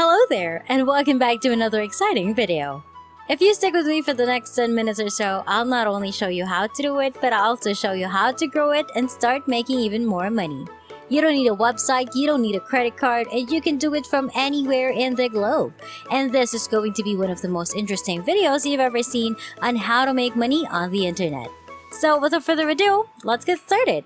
Hello there, and welcome back to another exciting video. If you stick with me for the next 10 minutes or so, I'll not only show you how to do it, but I'll also show you how to grow it and start making even more money. You don't need a website, you don't need a credit card, and you can do it from anywhere in the globe. And this is going to be one of the most interesting videos you've ever seen on how to make money on the internet. So without further ado, let's get started.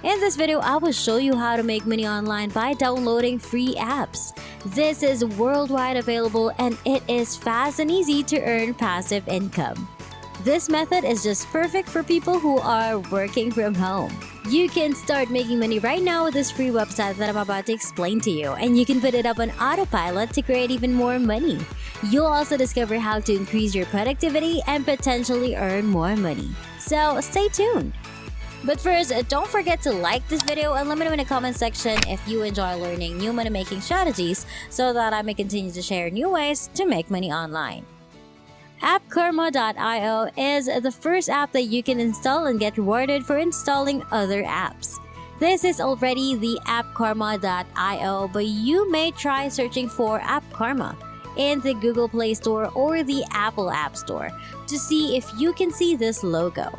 In this video, I will show you how to make money online by downloading free apps. This is worldwide available and it is fast and easy to earn passive income. This method is just perfect for people who are working from home. You can start making money right now with this free website that I'm about to explain to you, and you can put it up on autopilot to create even more money. You'll also discover how to increase your productivity and potentially earn more money. So stay tuned. But first, don't forget to like this video and let me know in the comment section if you enjoy learning new money making strategies so that I may continue to share new ways to make money online. AppKarma.io is the first app that you can install and get rewarded for installing other apps. This is already the AppKarma.io, but you may try searching for AppKarma in the Google Play Store or the Apple App Store to see if you can see this logo.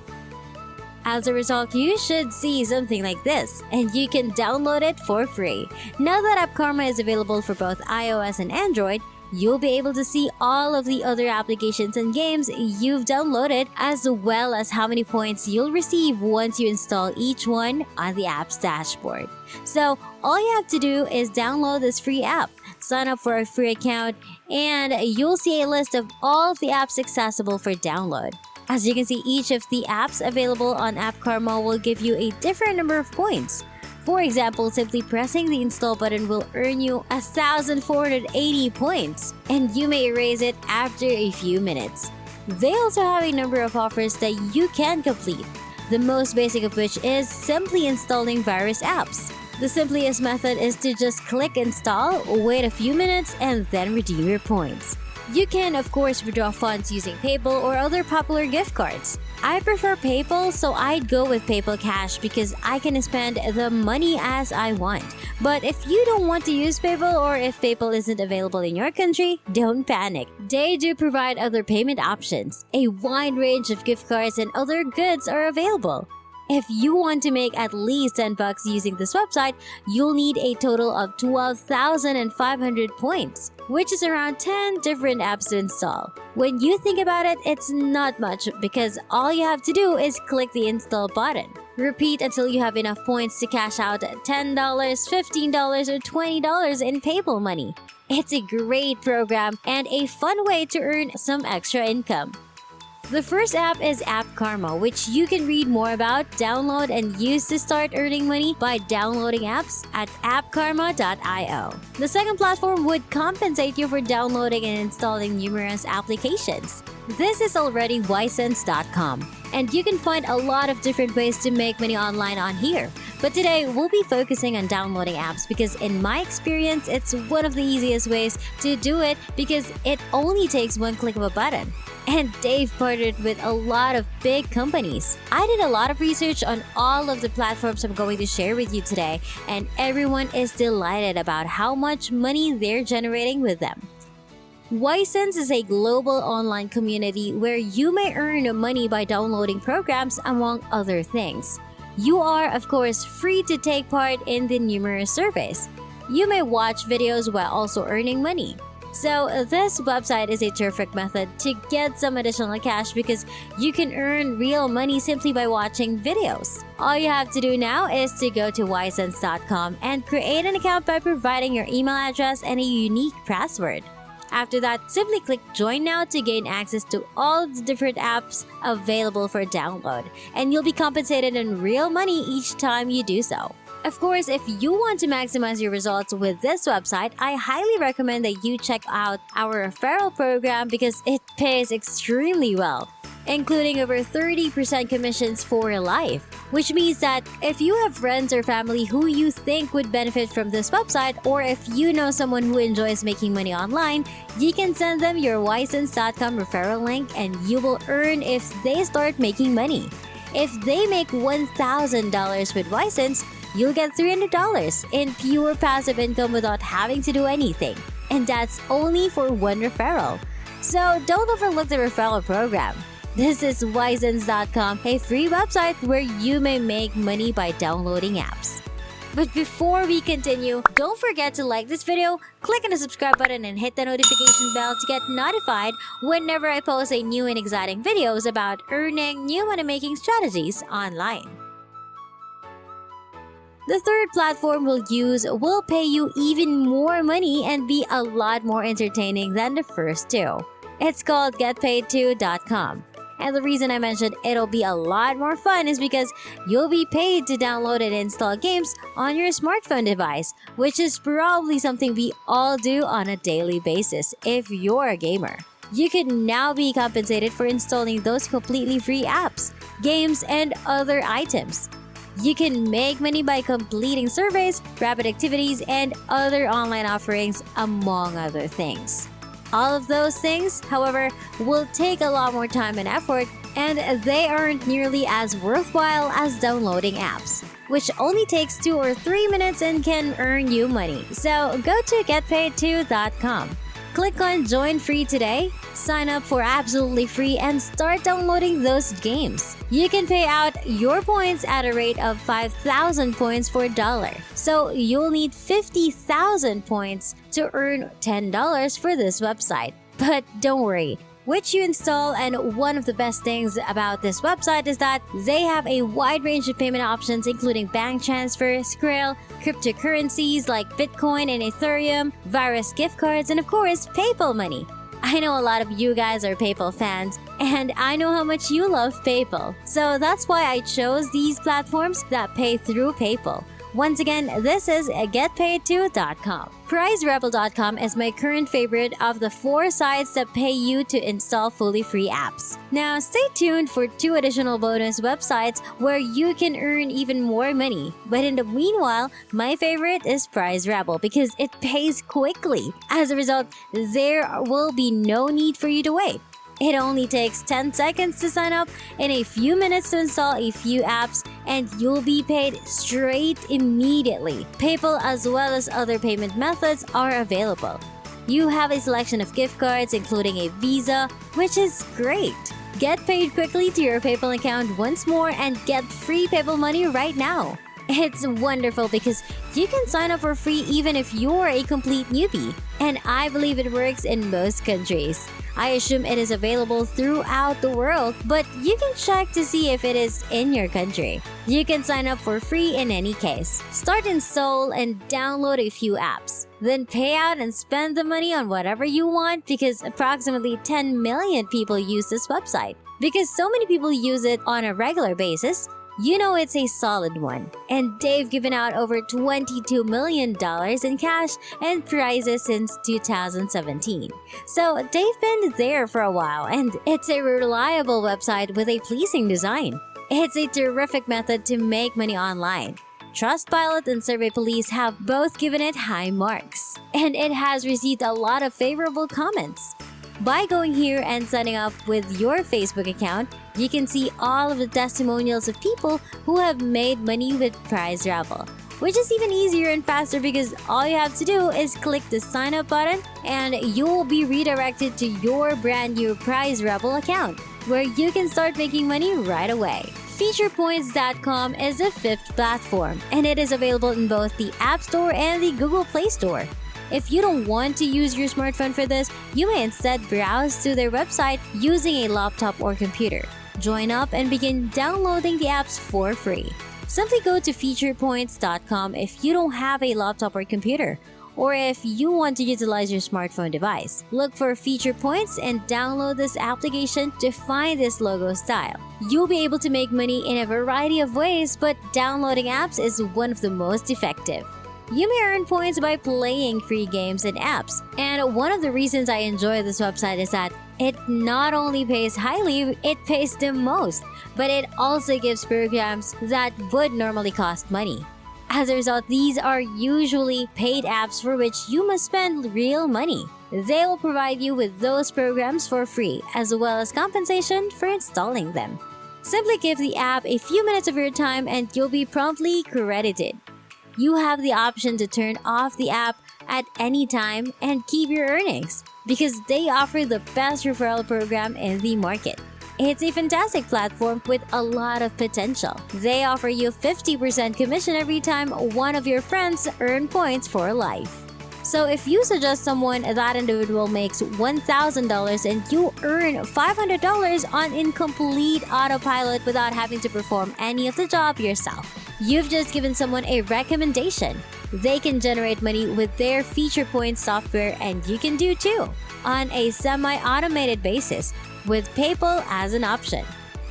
As a result, you should see something like this, and you can download it for free. Now that AppKarma is available for both iOS and Android, you'll be able to see all of the other applications and games you've downloaded, as well as how many points you'll receive once you install each one on the app's dashboard. So, all you have to do is download this free app, sign up for a free account, and you'll see a list of all of the apps accessible for download. As you can see, each of the apps available on AppKarma will give you a different number of points. For example, simply pressing the install button will earn you 1,480 points, and you may erase it after a few minutes. They also have a number of offers that you can complete, the most basic of which is simply installing various apps. The simplest method is to just click install, wait a few minutes, and then redeem your points. You can, of course, withdraw funds using PayPal or other popular gift cards. I prefer PayPal, so I'd go with PayPal Cash because I can spend the money as I want. But if you don't want to use PayPal, or if PayPal isn't available in your country, don't panic. They do provide other payment options. A wide range of gift cards and other goods are available. If you want to make at least $10 using this website, you'll need a total of 12,500 points, which is around 10 different apps to install. When you think about it, it's not much because all you have to do is click the install button. Repeat until you have enough points to cash out $10, $15, or $20 in PayPal money. It's a great program and a fun way to earn some extra income. The first app is AppKarma, which you can read more about, download, and use to start earning money by downloading apps at appkarma.io. The second platform would compensate you for downloading and installing numerous applications. This is already Ysense.com, and you can find a lot of different ways to make money online on here. But today, we'll be focusing on downloading apps because in my experience, it's one of the easiest ways to do it because it only takes one click of a button. And they've partnered with a lot of big companies. I did a lot of research on all of the platforms I'm going to share with you today, and everyone is delighted about how much money they're generating with them. Ysense is a global online community where you may earn money by downloading programs, among other things. You are, of course, free to take part in the numerous surveys. You may watch videos while also earning money. So this website is a terrific method to get some additional cash because you can earn real money simply by watching videos. All you have to do now is to go to Ysense.com and create an account by providing your email address and a unique password. After that, simply click Join Now to gain access to all of the different apps available for download, and you'll be compensated in real money each time you do so. Of course, if you want to maximize your results with this website, I highly recommend that you check out our referral program because it pays extremely well, including over 30% commissions for life, which means that if you have friends or family who you think would benefit from this website, or if you know someone who enjoys making money online, you can send them your Ysense.com referral link and you will earn if they start making money. If they make $1,000 with Wisens, you'll get $300 in pure passive income without having to do anything. And that's only for one referral. So don't overlook the referral program. This is Wisens.com, a free website where you may make money by downloading apps. But before we continue, don't forget to like this video, click on the subscribe button, and hit the notification bell to get notified whenever I post a new and exciting videos about earning new money-making strategies online. The third platform we'll use will pay you even more money and be a lot more entertaining than the first two. It's called GetPaid2.com. And the reason I mentioned it'll be a lot more fun is because you'll be paid to download and install games on your smartphone device, which is probably something we all do on a daily basis if you're a gamer. You can now be compensated for installing those completely free apps, games, and other items. You can make money by completing surveys, rapid activities, and other online offerings, among other things. All of those things, however, will take a lot more time and effort, and they aren't nearly as worthwhile as downloading apps, which only takes 2 or 3 minutes and can earn you money. So go to GetPaid2.com. Click on Join Free today, sign up for absolutely free, and start downloading those games. You can pay out your points at a rate of 5,000 points for $1. So you'll need 50,000 points to earn $10 for this website. But don't worry, which you install, and one of the best things about this website is that they have a wide range of payment options including bank transfer, Skrill, cryptocurrencies like Bitcoin and Ethereum, virus gift cards, and of course, PayPal money. I know a lot of you guys are PayPal fans, and I know how much you love PayPal. So that's why I chose these platforms that pay through PayPal. Once again, this is GetPaid2.com. PrizeRebel.com is my current favorite of the 4 sites that pay you to install fully free apps. Now, stay tuned for 2 additional bonus websites where you can earn even more money. But in the meanwhile, my favorite is PrizeRebel because it pays quickly. As a result, there will be no need for you to wait. It only takes 10 seconds to sign up and a few minutes to install a few apps, and you'll be paid straight immediately. PayPal as well as other payment methods are available. You have a selection of gift cards including a Visa, which is great. Get paid quickly to your PayPal account once more and get free PayPal money right now. It's wonderful because you can sign up for free even if you're a complete newbie, and I believe it works in most countries. I assume it is available throughout the world, but you can check to see if it is in your country. You can sign up for free in any case. Start install and download a few apps. Then pay out and spend the money on whatever you want because approximately 10 million people use this website. Because so many people use it on a regular basis, you know it's a solid one. And they've given out over $22 million in cash and prizes since 2017. So they've been there for a while, and it's a reliable website with a pleasing design. It's a terrific method to make money online. Trustpilot and Survey Police have both given it high marks, and it has received a lot of favorable comments. By going here and signing up with your Facebook account, you can see all of the testimonials of people who have made money with PrizeRebel, which is even easier and faster because all you have to do is click the sign up button and you will be redirected to your brand new PrizeRebel account, where you can start making money right away. FeaturePoints.com is the 5th platform, and it is available in both the App Store and the Google Play Store. If you don't want to use your smartphone for this, you may instead browse to their website using a laptop or computer. Join up and begin downloading the apps for free. Simply go to FeaturePoints.com if you don't have a laptop or computer, or if you want to utilize your smartphone device. Look for Feature Points and download this application to find this logo style. You'll be able to make money in a variety of ways, but downloading apps is one of the most effective. You may earn points by playing free games and apps. And one of the reasons I enjoy this website is that it not only pays highly, it pays the most, but it also gives programs that would normally cost money. As a result, these are usually paid apps for which you must spend real money. They will provide you with those programs for free, as well as compensation for installing them. Simply give the app a few minutes of your time and you'll be promptly credited. You have the option to turn off the app at any time and keep your earnings because they offer the best referral program in the market. It's a fantastic platform with a lot of potential. They offer you 50% commission every time one of your friends earn points for life. So if you suggest someone, that individual makes $1,000 and you earn $500 on incomplete autopilot without having to perform any of the job yourself. You've just given someone a recommendation. They can generate money with their Feature Points software and you can do too, on a semi-automated basis with PayPal as an option.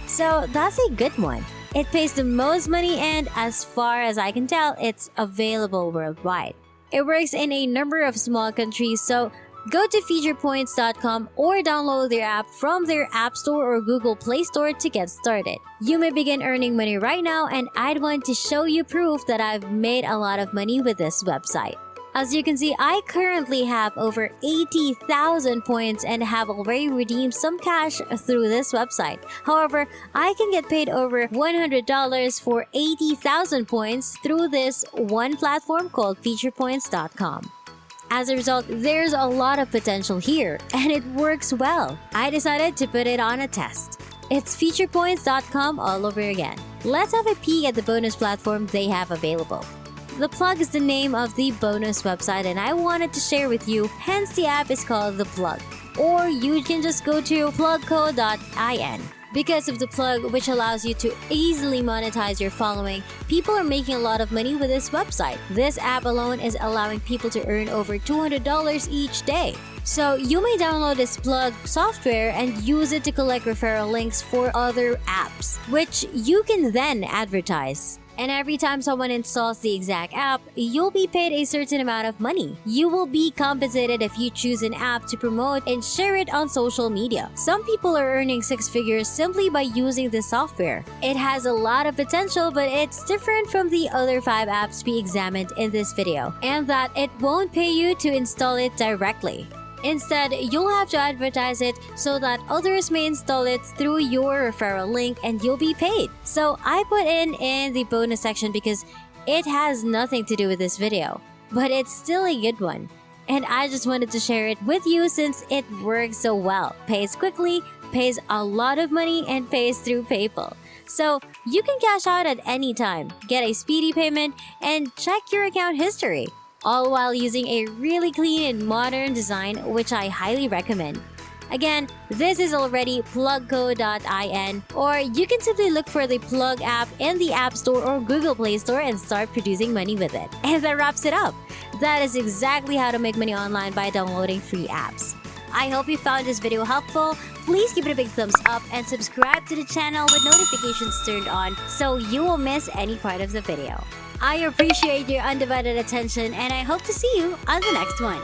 So that's a good one. It pays the most money and as far as I can tell, it's available worldwide. It works in a number of small countries, so go to featurepoints.com or download their app from their App Store or Google Play Store to get started. You may begin earning money right now, and I'd want to show you proof that I've made a lot of money with this website. As you can see, I currently have over 80,000 points and have already redeemed some cash through this website. However, I can get paid over $100 for 80,000 points through this one platform called featurepoints.com. As a result, there's a lot of potential here, and it works well. I decided to put it on a test. It's featurepoints.com all over again. Let's have a peek at the bonus platform they have available. The Plug is the name of the bonus website and I wanted to share with you, hence the app is called The Plug. Or you can just go to plugco.in. Because of The Plug, which allows you to easily monetize your following, people are making a lot of money with this website. This app alone is allowing people to earn over $200 each day. So you may download this Plug software and use it to collect referral links for other apps, which you can then advertise. And every time someone installs the exact app, you'll be paid a certain amount of money. You will be compensated if you choose an app to promote and share it on social media. Some people are earning six figures simply by using this software. It has a lot of potential, but it's different from the other 5 apps we examined in this video, and that it won't pay you to install it directly. Instead, you'll have to advertise it so that others may install it through your referral link and you'll be paid. So I put in the bonus section because it has nothing to do with this video, but it's still a good one. And I just wanted to share it with you since it works so well. Pays quickly, pays a lot of money, and pays through PayPal. So you can cash out at any time, get a speedy payment, and check your account history, all while using a really clean and modern design, which I highly recommend. Again, this is already plugco.in, or you can simply look for the Plug app in the App Store or Google Play Store and start producing money with it. And that wraps it up. That is exactly how to make money online by downloading free apps. I hope you found this video helpful. Please give it a big thumbs up and subscribe to the channel with notifications turned on so you won't miss any part of the video. I appreciate your undivided attention and I hope to see you on the next one.